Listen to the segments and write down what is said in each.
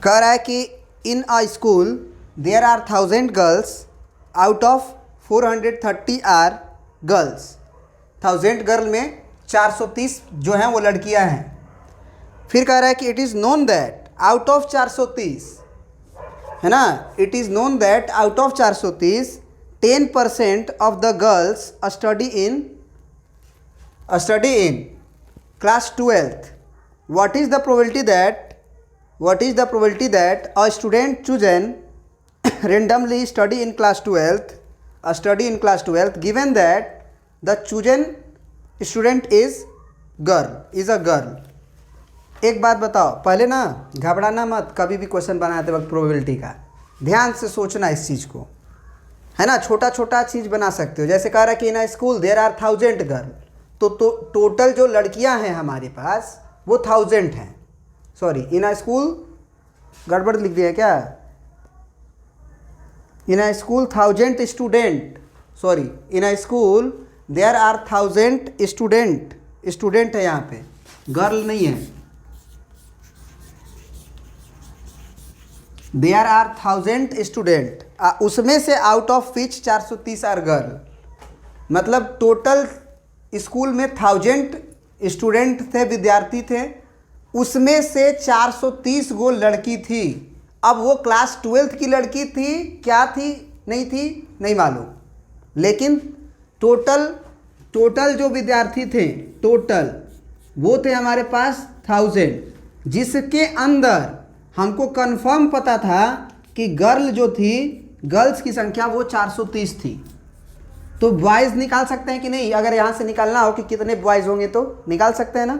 कह रहा है कि in a school there are 1000 girls, out of 430 are girls. 1000 girl में 430 जो हैं वो लड़कियां हैं। फिर कह रहा है कि it is known that out of 430, है ना, it is known that out of 430 10% of the girls study in class 12th. What is the probability that a student chosen randomly study in class 12th given that the chosen student is a girl? एक बात बताओ, पहले ना घबराना मत, कभी भी question बनाते वक्त प्रोबेबिलिटी का ध्यान से सोचना इस चीज़ को, है ना। छोटा छोटा चीज़ बना सकते हो। जैसे कह रहा है कि in school there are 1000 girl, तो टोटल जो लड़कियां हैं हमारे पास वो 1000 हैं। सॉरी, इन अ स्कूल गड़बड़ लिख दिया क्या? In a school 1000 student, sorry, in a school there are 1000 student है, यहाँ पे गर्ल नहीं है। देयर आर 1000 स्टूडेंट, उसमें से out of which 430 are girl. मतलब टोटल स्कूल में 1000 स्टूडेंट थे, विद्यार्थी थे, उसमें से 430 गो लड़की थी। अब वो क्लास 12th की लड़की थी, क्या थी नहीं थी नहीं मालूम, लेकिन टोटल जो विद्यार्थी थे टोटल वो थे हमारे पास 1000, जिसके अंदर हमको कंफर्म पता था कि गर्ल जो थी, गर्ल्स की संख्या वो 430 थी। तो बॉयज़ निकाल सकते हैं कि नहीं? अगर यहाँ से निकालना हो कि कितने बॉयज़ होंगे तो निकाल सकते हैं ना।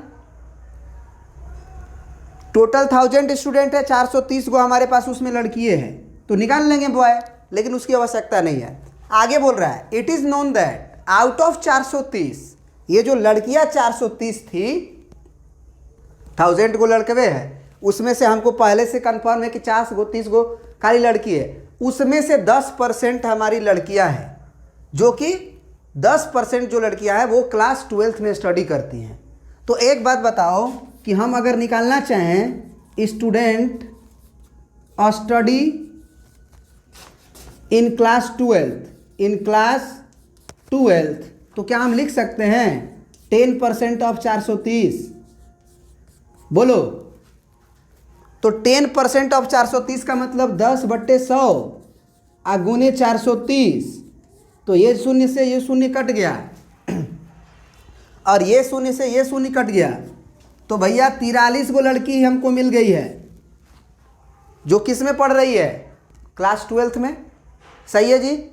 टोटल 1000 स्टूडेंट है, 430 गो हमारे पास उसमें लड़कियाँ हैं, तो निकाल लेंगे बॉय, लेकिन उसकी आवश्यकता नहीं है। आगे बोल रहा है it is known that out of 430, ये जो लड़कियाँ 430 थी, 1000 गो लड़के हैं, उसमें से हमको पहले से कंफर्म है कि 40 गो 30 गो खाली लड़की है, उसमें से 10% हमारी लड़कियां हैं, जो कि 10% जो लड़कियां हैं वो क्लास 12th में स्टडी करती हैं। तो एक बात बताओ कि हम अगर निकालना चाहें student study in class 12th, तो क्या हम लिख सकते हैं 10% ऑफ 430? बोलो। तो 10% ऑफ 430 का मतलब 10/100 गुने 430, तो ये शून्य से ये शून्य कट गया और ये शून्य से ये शून्य कट गया, तो भैया 43 गो लड़की हमको मिल गई है, जो किस में पढ़ रही है? क्लास 12th में। सही है जी?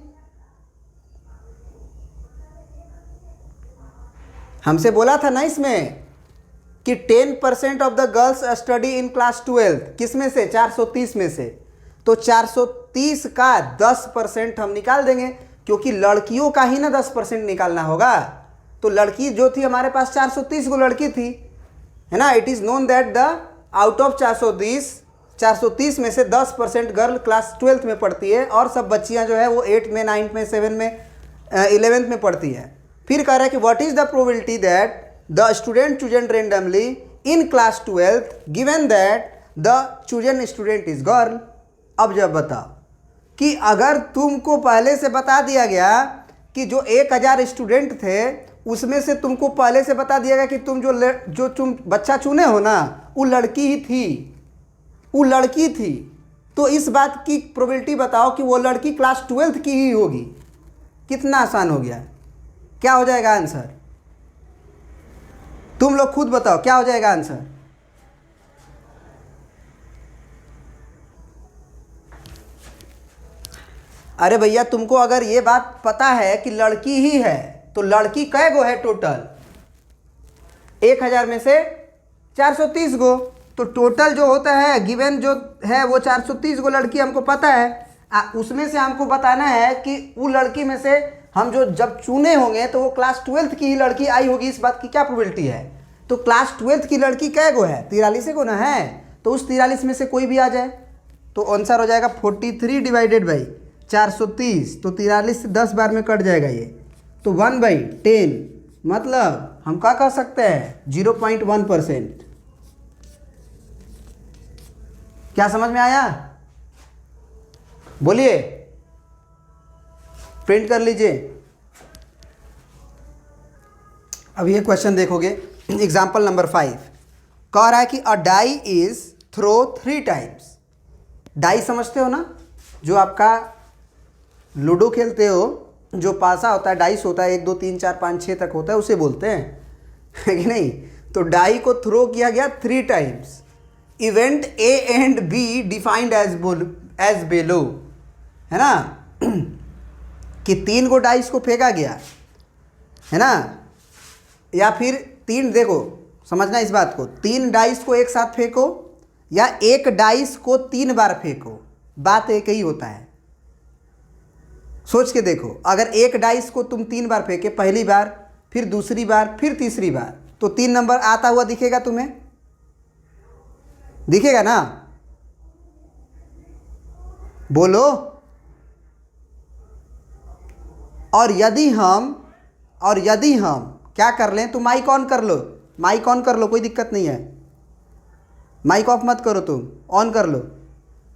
हमसे बोला था ना इसमें कि 10% of the girls study in class 12th, किस में से? 430 में से। तो 430 का 10% हम निकाल देंगे, क्योंकि लड़कियों का ही ना 10% निकालना होगा। तो लड़की जो थी हमारे पास 430 गो लड़की थी, है ना। It is known that the out of 430 में से 10% गर्ल क्लास 12th में पढ़ती है, और सब बच्चियां जो है वो 8 में 9 में 7 में 11th में पढ़ती है। फिर कह रहा है कि what is the probability that the student chosen randomly in class 12th given that the chosen student is girl। अब जब बताओ कि अगर तुमको पहले से बता दिया गया कि जो 1000 स्टूडेंट थे उसमें से तुमको पहले से बता दिया गया कि तुम जो तुम बच्चा चुने हो ना वो लड़की ही थी, वो लड़की थी, तो इस बात की प्रोबेबिलिटी बताओ कि वो लड़की क्लास 12th की ही होगी। कितना आसान हो गया। क्या हो जाएगा आंसर? तुम लोग खुद बताओ क्या हो जाएगा आंसर। अरे भैया तुमको अगर ये बात पता है कि लड़की ही है, तो लड़की कै गो है टोटल? 1000 में से 430 गो, तो टोटल जो होता है गिवन जो है वो 430 गो लड़की हमको पता है। उसमें से हमको बताना है कि वो लड़की में से हम जो जब चुने होंगे तो वो क्लास 12th की ही लड़की आई होगी। इस बात की क्या प्रोबेबिलिटी है? तो क्लास 12th की लड़की कै गो है? 43 गो ना है, तो उस 43 में से कोई भी आ जाए तो आंसर हो जाएगा 43 डिवाइडेड बाई 430, तो 43 से 10 बार में कट जाएगा ये, तो 1/10, मतलब हम क्या कह सकते हैं 0.1%। क्या समझ में आया? बोलिए, प्रिंट कर लीजिए। अब ये क्वेश्चन देखोगे, एग्जाम्पल नंबर 5 कह रहा है कि a die is throw 3 times. Die समझते हो ना, जो आपका लूडो खेलते हो, जो पासा होता है, डाइस होता है, 1 2 3 4 5 6 तक होता है, उसे बोलते हैं, है कि नहीं? तो डाई को थ्रो किया गया 3 times. Event A and B defined as below, है ना? कि 3 को डाइस को फेंका गया, है ना? या फिर 3, देखो समझना इस बात को, 3 डाइस को एक साथ फेंको या एक डाइस को 3 बार फेंको, बात एक ही होता है। सोच के देखो, अगर एक डाइस को तुम 3 बार फेंके, पहली बार, फिर दूसरी बार, फिर तीसरी बार, तो 3 नंबर आता हुआ दिखेगा तुम्हें? दिखेगा ना? बोलो। और यदि हम क्या कर लें, तो माइक ऑन कर लो, माइक ऑन कर लो, कोई दिक्कत नहीं है, माइक ऑफ मत करो, तुम ऑन कर लो।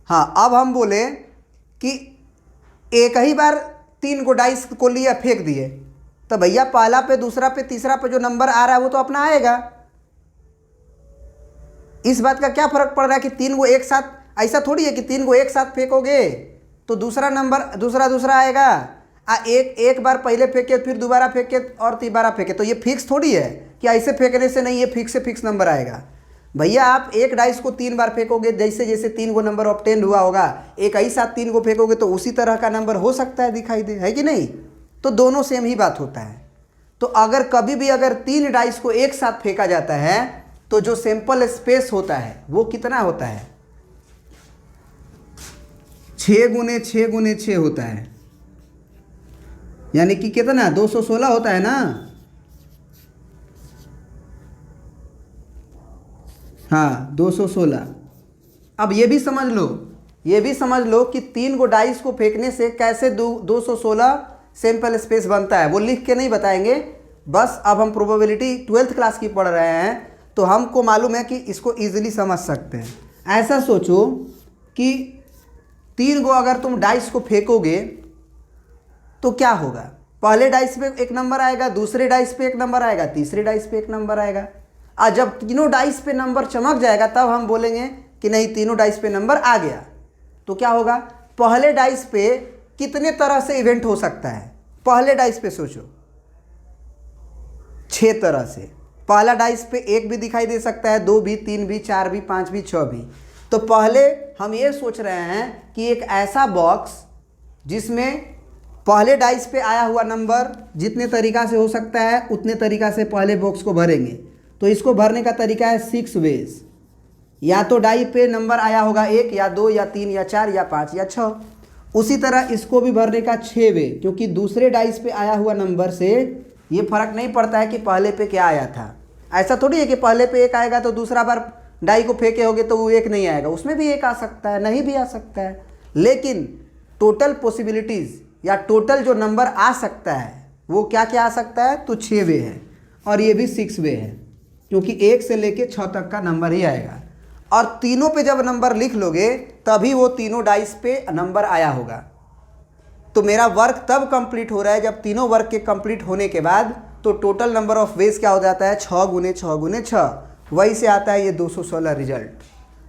हाँ, अब हम बोले कि एक ही बार 3 को डाइस को लिया, फेंक दिए, तो भैया पहला पे, दूसरा पे, तीसरा पे जो नंबर आ रहा है वो तो अपना आएगा। इस बात का क्या फर्क पड़ रहा है कि 3 को एक साथ, ऐसा थोड़ी है कि 3 को एक साथ फेंकोगे तो दूसरा नंबर दूसरा आएगा। एक बार पहले फेंके, फिर दोबारा फेंके और तीबारा फेंके, तो ये फिक्स थोड़ी है कि ऐसे फेंकने से नहीं, ये फिक्स से फिक्स नंबर आएगा। भैया आप एक डाइस को 3 बार फेंकोगे, जैसे जैसे 3 को नंबर ऑब्टेन हुआ होगा, एक ही साथ 3 को फेंकोगे तो उसी तरह का नंबर हो सकता है, दिखाई दे, है कि नहीं? तो दोनों सेम ही बात होता है। तो अगर कभी भी अगर 3 डाइस को एक साथ फेंका जाता है तो जो सैंपल स्पेस होता है वो कितना होता है? 6 गुने 6 गुने 6 होता है, यानी कि कितना? 216 होता है ना? हाँ, 216। अब ये भी समझ लो कि 3 को डाइस को फेंकने से कैसे 216 सैंपल स्पेस बनता है, वो लिख के नहीं बताएंगे। बस अब हम प्रोबेबिलिटी 12th क्लास की पढ़ रहे हैं, तो हमको मालूम है कि इसको ईजिली समझ सकते हैं। ऐसा सोचो कि 3 को अगर तुम डाइस को फेंकोगे तो क्या होगा? पहले डाइस पे एक नंबर आएगा, दूसरे डाइस पे एक नंबर आएगा, तीसरे डाइस पे एक नंबर आएगा। और जब तीनों डाइस पे नंबर चमक जाएगा तब हम बोलेंगे कि नहीं, तीनों डाइस पे नंबर आ गया। तो क्या होगा? पहले डाइस पे कितने तरह से इवेंट हो सकता है? पहले डाइस पे सोचो, 6 तरह से। पहला डाइस पे 1 भी दिखाई दे सकता है, 2 भी, 3 भी, 4 भी, 5 भी, 6 भी। तो पहले हम ये सोच रहे हैं कि एक ऐसा बॉक्स जिसमें पहले डाइस पे आया हुआ नंबर जितने तरीका से हो सकता है उतने तरीका से पहले बॉक्स को भरेंगे। तो इसको भरने का तरीका है 6 वेज। या तो डाई पे नंबर आया होगा 1 या 2 या 3 या 4 या 5 या 6। उसी तरह इसको भी भरने का 6 वे, क्योंकि दूसरे डाइस पे आया हुआ नंबर से ये फर्क नहीं पड़ता है कि पहले पे क्या आया था। ऐसा थोड़ी है कि पहले पे 1 आएगा तो दूसरा बार डाई को फेंके होगे तो वो 1 नहीं आएगा, उसमें भी 1 आ सकता है, नहीं भी आ सकता है। लेकिन टोटल पॉसिबिलिटीज़ या टोटल जो नंबर आ सकता है वो क्या क्या आ सकता है? तो 6 वे है, और ये भी 6 वे है, क्योंकि 1 से लेके 6 तक का नंबर ही आएगा। और तीनों पे जब नंबर लिख लोगे तभी वो तीनों डाइस पे नंबर आया होगा। तो मेरा वर्क तब कंप्लीट हो रहा है जब तीनों वर्क के कंप्लीट होने के बाद तो टोटल नंबर ऑफ वेज क्या हो जाता है? 6 गुने 6 गुने 6। वही से आता है ये 216 रिजल्ट।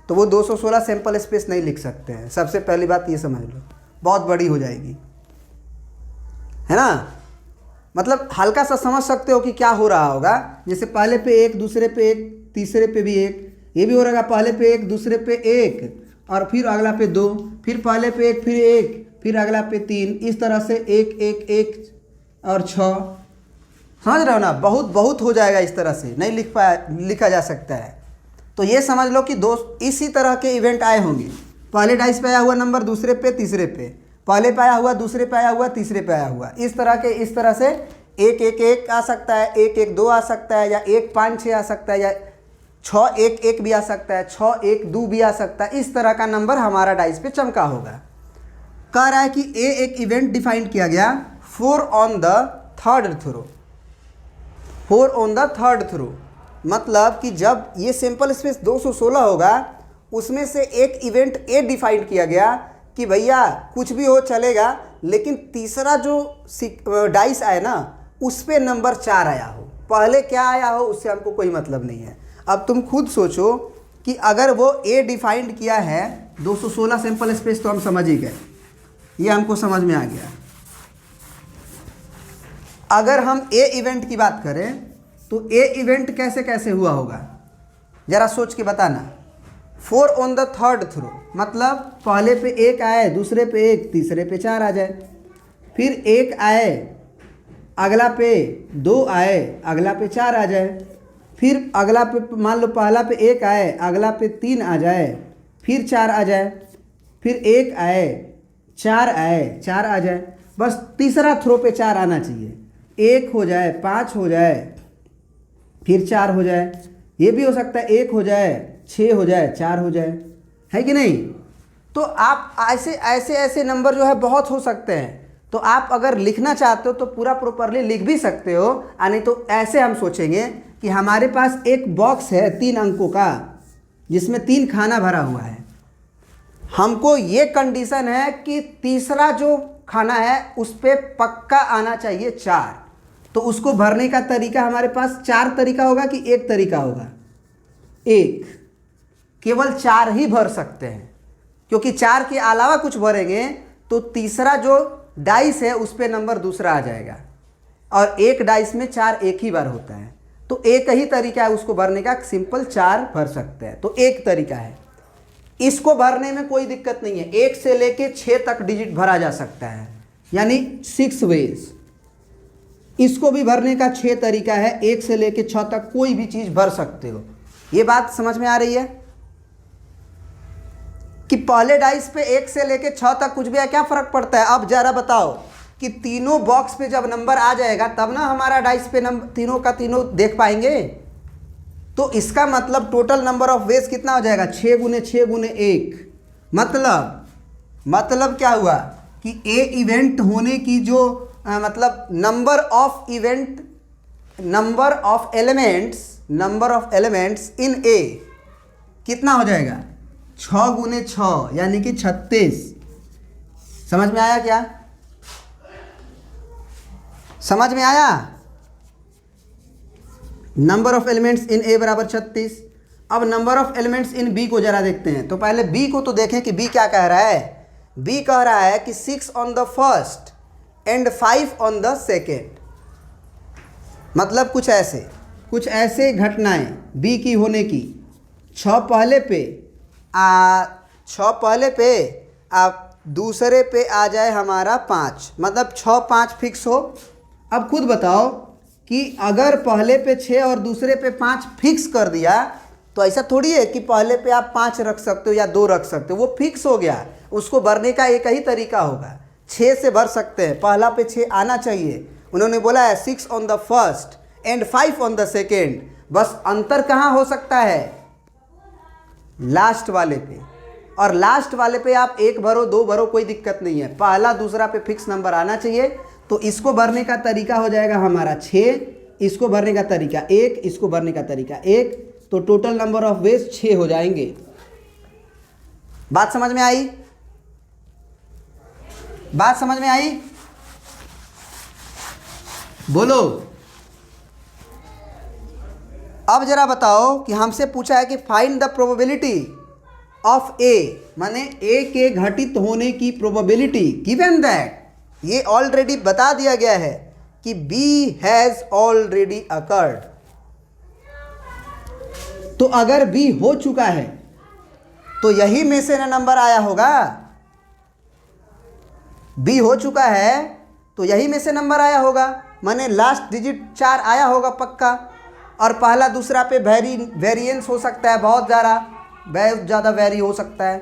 तो वो 216 सैंपल स्पेस नहीं लिख सकते हैं। सबसे पहली बात ये समझ लो, बहुत बड़ी हो जाएगी, है ना? मतलब हल्का सा समझ सकते हो कि क्या हो रहा होगा। जैसे पहले पे 1, दूसरे पे 1, तीसरे पे भी 1, ये भी हो रहा है पहले पे 1, दूसरे पे 1, और फिर अगला पे 2, फिर पहले पे 1, फिर 1, फिर अगला पे 3, इस तरह से 1 1 1 और 6। समझ रहे हो ना? बहुत हो जाएगा, इस तरह से नहीं लिखा जा सकता है। तो ये समझ लो कि इसी तरह के इवेंट आए होंगे। पहले डाइस पे आया हुआ नंबर दूसरे पे, तीसरे पे, पहले पे आया हुआ, दूसरे पे आया हुआ, तीसरे पे आया हुआ, इस तरह से 1 1 1 आ सकता है, 1 1 2 आ सकता है, या 1 5 6 आ सकता है, या 6 1 1 भी आ सकता है, 6 1 2 भी आ सकता है। इस तरह का नंबर हमारा डाइस पे चमका होगा। कह रहा है कि एक इवेंट डिफाइन किया गया 4 on the third throw. 4 on the third throw मतलब कि जब ये सैंपल स्पेस 216 होगा उसमें से एक इवेंट ए डिफाइन किया गया कि भैया कुछ भी हो चलेगा, लेकिन तीसरा जो डाइस आए ना उस पे नंबर 4 आया हो, पहले क्या आया हो उससे हमको कोई मतलब नहीं है। अब तुम खुद सोचो कि अगर वो ए डिफाइंड किया है 216 सैंपल स्पेस तो हम समझ ही गए, ये हमको समझ में आ गया। अगर हम ए इवेंट की बात करें तो ए इवेंट कैसे कैसे हुआ होगा ज़रा सोच के बताना। 4 ऑन द थर्ड थ्रो, मतलब पहले पे 1 आए, दूसरे पे 1, तीसरे पे 4 आ जाए, फिर 1 आए, अगला पे 2 आए, अगला पे 4 आ जाए, फिर अगला पे मान लो पहला पे 1 आए, अगला पे 3 आ जाए, फिर 4 आ जाए, फिर 1 आए, 4 आए, 4 आ जाए, बस तीसरा थ्रो पे 4 आना चाहिए। 1 हो जाए, 5 हो जाए, फिर 4 हो जाए, ये भी हो सकता है 1 हो जाए, 6 हो जाए, 4 हो जाए, है कि नहीं। तो आप ऐसे ऐसे ऐसे नंबर जो है बहुत हो सकते हैं। तो आप अगर लिखना चाहते हो तो पूरा प्रॉपरली लिख भी सकते हो, यानी तो ऐसे हम सोचेंगे कि हमारे पास एक बॉक्स है 3 अंकों का जिसमें 3 खाना भरा हुआ है। हमको ये कंडीशन है कि तीसरा जो खाना है उस पर पक्का आना चाहिए 4। तो उसको भरने का तरीका हमारे पास 4 तरीका होगा कि 1 तरीका होगा? 1, केवल 4 ही भर सकते हैं, क्योंकि 4 के अलावा कुछ भरेंगे तो तीसरा जो डाइस है उस पर नंबर दूसरा आ जाएगा, और एक डाइस में 4 एक ही बार होता है। तो एक ही तरीका है उसको भरने का, सिंपल 4 भर सकते हैं, तो एक तरीका है। इसको भरने में कोई दिक्कत नहीं है, 1 से लेके 6 तक डिजिट भरा जा सकता है, यानी 6 वेज। इसको भी भरने का 6 तरीका है, 1 से लेके 6 तक कोई भी चीज़ भर सकते हो। ये बात समझ में आ रही है कि पहले डाइस पे 1 से लेके 6 तक कुछ भी है, क्या फ़र्क पड़ता है। अब जरा बताओ कि तीनों बॉक्स पे जब नंबर आ जाएगा तब ना हमारा डाइस पे नंबर तीनों का तीनों देख पाएंगे। तो इसका मतलब टोटल नंबर ऑफ वेज कितना हो जाएगा? 6 गुने 6 गुने 1। मतलब क्या हुआ कि ए इवेंट होने की जो मतलब नंबर ऑफ एलिमेंट्स इन ए कितना हो जाएगा? 6 गुने 6 यानी कि 36। समझ में आया क्या? समझ में आया? Number of elements in A बराबर 36। अब number of elements in B को जरा देखते हैं। तो पहले बी को तो देखें कि बी क्या कह रहा है। बी कह रहा है कि 6 on the first and 5 on the second. मतलब कुछ ऐसे घटनाएं बी की होने की। 6 पहले पे दूसरे पे आ जाए हमारा 5, मतलब 6 5 फिक्स हो। अब खुद बताओ कि अगर पहले पे 6 और दूसरे पे 5 फिक्स कर दिया तो ऐसा थोड़ी है कि पहले पे आप 5 रख सकते हो या 2 रख सकते हो, वो फिक्स हो गया। उसको भरने का एक ही तरीका होगा, 6 से भर सकते हैं, पहला पे 6 आना चाहिए। उन्होंने बोला है 6 on the first and 5 on the second. बस अंतर कहाँ हो सकता है? लास्ट वाले पे। और लास्ट वाले पे आप 1 भरो 2 भरो कोई दिक्कत नहीं है, पहला दूसरा पे फिक्स नंबर आना चाहिए। तो इसको भरने का तरीका हो जाएगा हमारा 6, इसको भरने का तरीका 1, इसको भरने का तरीका 1, तो टोटल नंबर ऑफ वेज 6 हो जाएंगे। बात समझ में आई? बात समझ में आई? बोलो। अब जरा बताओ कि हमसे पूछा है कि फाइंड द प्रोबेबिलिटी ऑफ ए, माने ए के घटित होने की प्रोबेबिलिटी गिवन दैट, ये ऑलरेडी बता दिया गया है कि बी हैज ऑलरेडी अकर्ड। तो अगर बी हो चुका है तो यही में से ना नंबर आया होगा। बी हो चुका है तो यही में से नंबर आया होगा, माने लास्ट डिजिट 4 आया होगा पक्का। और पहला दूसरा पे वेरिएंस हो सकता है, बहुत ज़्यादा वेरी हो सकता है।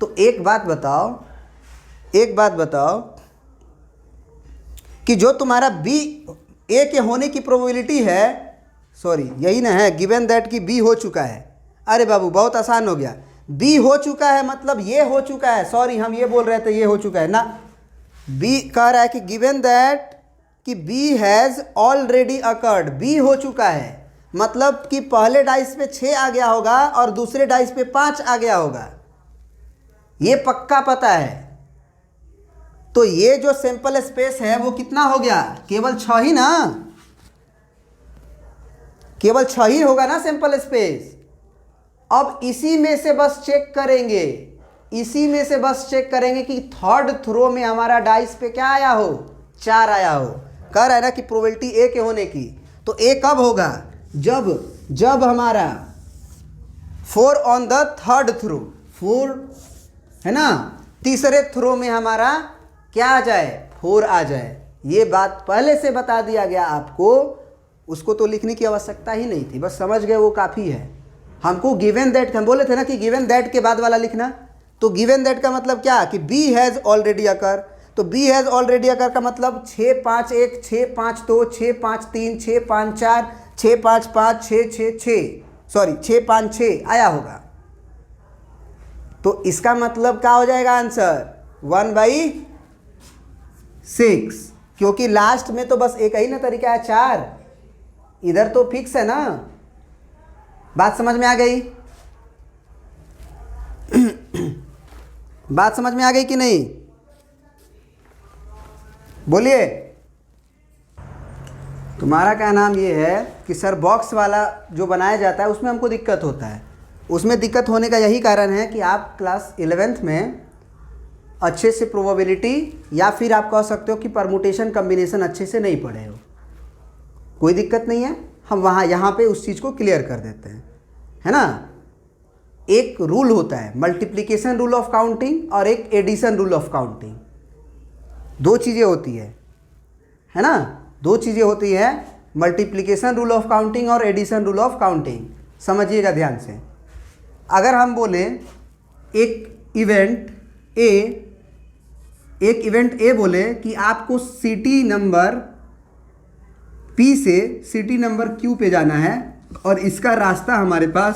तो एक बात बताओ कि जो तुम्हारा बी ए के होने की प्रोबेबिलिटी है, सॉरी यही ना है, गिवन दैट कि बी हो चुका है। अरे बाबू बहुत आसान हो गया, बी हो चुका है मतलब ये हो चुका है, सॉरी हम ये बोल रहे थे ये हो चुका है ना। बी कह रहा है कि गिवन दैट कि B has already occurred, B हो चुका है मतलब कि पहले डाइस पे 6 आ गया होगा और दूसरे डाइस पे 5 आ गया होगा, ये पक्का पता है। तो ये जो सैंपल स्पेस है वो कितना हो गया, केवल 6 ही ना, केवल 6 ही होगा ना सैंपल स्पेस। अब इसी में से बस चेक करेंगे, इसी में से बस चेक करेंगे कि थर्ड थ्रो में हमारा डाइस पे क्या आया हो, 4 आया हो। कह रहा है ना कि प्रोबेबिलिटी ए के होने की। तो ए कब होगा, जब हमारा 4 ऑन द थर्ड थ्रो, 4 है ना, तीसरे थ्रो में हमारा क्या आ जाए, 4 आ जाए। ये बात पहले से बता दिया गया आपको, उसको तो लिखने की आवश्यकता ही नहीं थी, बस समझ गए वो काफ़ी है। हमको गिवन दैट, हम बोले थे ना कि गिवन दैट के बाद वाला लिखना। तो गिवन दैट का मतलब क्या कि बी हैज़ ऑलरेडी अकर। तो बी हैज़ ऑलरेडी अकर का मतलब 6 5 1 6 5 2 6 5 3 6 5 4 6 5 5 6 6 6 सॉरी 6 5 6 आया होगा। तो इसका मतलब क्या हो जाएगा आंसर, 1/6, क्योंकि लास्ट में तो बस एक ही ना तरीका है 4, इधर तो फिक्स है ना। बात समझ में आ गई? बात समझ में आ गई कि नहीं, बोलिए। तुम्हारा क्या नाम ये है कि सर बॉक्स वाला जो बनाया जाता है उसमें हमको दिक्कत होता है। उसमें दिक्कत होने का यही कारण है कि आप क्लास 11th में अच्छे से प्रोबेबिलिटी या फिर आप कह सकते हो कि परमुटेशन कम्बिनेशन अच्छे से नहीं पढ़े हो। कोई दिक्कत नहीं है, हम यहाँ पे उस चीज़ को क्लियर कर देते हैं, है ना। एक रूल होता है मल्टीप्लिकेशन रूल ऑफ काउंटिंग और एक एडिशन रूल ऑफ काउंटिंग, दो चीज़ें होती है ना, दो चीज़ें होती है, मल्टीप्लिकेशन रूल ऑफ काउंटिंग और एडिशन रूल ऑफ काउंटिंग। समझिएगा ध्यान से। अगर हम बोले एक इवेंट ए बोले कि आपको सिटी नंबर P से सिटी नंबर Q पे जाना है और इसका रास्ता हमारे पास